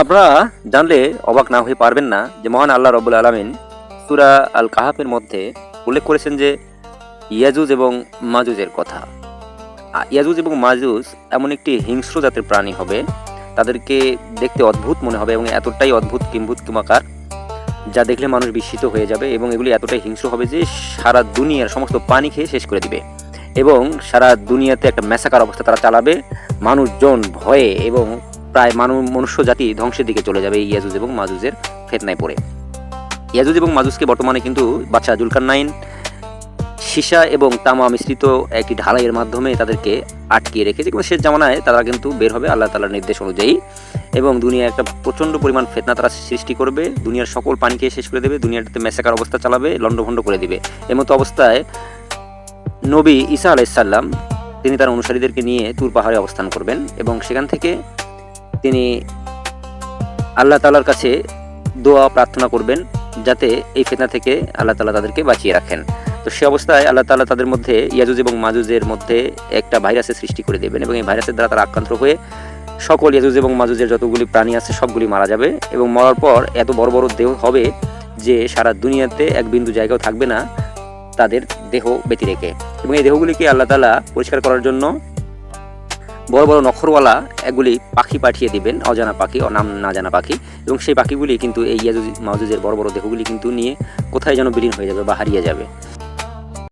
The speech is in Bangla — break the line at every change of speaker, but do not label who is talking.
আপনারা জানলে অবাক না হয়ে পারবেন না যে মহান আল্লাহ রব্বুল আলামিন সূরা আল কাহাফের মধ্যে উল্লেখ করেছেন যে ইয়াজুজ এবং মাজুজের কথা। ইয়াজুজ এবং মাজুজ এমন একটি হিংস্র জাতের প্রাণী হবে, তাদেরকে দেখতে অদ্ভুত মনে হবে এবং এতটাই অদ্ভুত কিম্ভূত কিমাকার যা দেখলে মানুষ বিস্মিত হয়ে যাবে, এবং এগুলি এতটাই হিংস্র হবে যে সারা দুনিয়ার সমস্ত পানি খেয়ে শেষ করে দিবে এবং সারা দুনিয়াতে একটা ম্যাসাকার অবস্থা তারা চালাবে। মানুষজন ভয়ে এবং প্রায় মনুষ্য জাতি ধ্বংসের দিকে চলে যাবে এই ইয়াজুজ এবং মাজুজের ফিতনায় পড়ে। ইয়াজুজ এবং মাজুজকে বর্তমানে কিন্তু বাদশাহ জুলকারনাইন সীসা এবং তামা মিশ্রিত একটি ঢালাইয়ের মাধ্যমে তাদেরকে আটকিয়ে রেখেছে, কিন্তু শেষ জামানায় তারা কিন্তু বের হবে আল্লাহ তাআলার নির্দেশ অনুযায়ী, এবং দুনিয়ায় একটা প্রচণ্ড পরিমাণ ফিতনা তারা সৃষ্টি করবে, দুনিয়ার সকল পানি খেয়ে শেষ করে দেবে, দুনিয়াটাতে ম্যাসাকার অবস্থা চালাবে, লণ্ডভণ্ড করে দিবে। এর মতো অবস্থায় নবী ঈসা আলাইহিস সালাম তিনি তার অনুসারীদেরকে নিয়ে তুর পাহাড়ে অবস্থান করবেন এবং সেখান থেকে তিনি আল্লাহ তাআলার কাছে দোয়া প্রার্থনা করবেন যাতে এই ফিতনা থেকে আল্লাহ তাআলা তাদেরকে বাঁচিয়ে রাখেন। তো সে অবস্থায় আল্লাহ তাআলা তাদের মধ্যে ইয়াজুজ এবং মাজুজের মধ্যে একটা ভাইরাসের সৃষ্টি করে দেবেন এবং এই ভাইরাসের দ্বারা তারা আক্রান্ত হয়ে সকল ইয়াজুজ এবং মাজুজের যতগুলি প্রাণী আছে সবগুলি মারা যাবে, এবং মরার পর এত বড় বড় দেহ হবে যে সারা দুনিয়াতে এক বিন্দু জায়গাও থাকবে না তাদের দেহ ব্যতি রেখে। এবং এই দেহগুলিকে আল্লাহ তাআলা পরিষ্কার করার জন্য বড় বড় নখরওয়ালা এগুলি পাখি পাঠিয়ে দিবেন, অজানা পাখি, নাম না জানা পাখি, এবং সেই পাখিগুলি কিন্তু এই ইয়াজুজ মাজুজের বড় বড় দেহগুলি কিন্তু নিয়ে কোথায় যেন বিলীন হয়ে যাবে বা হারিয়ে যাবে।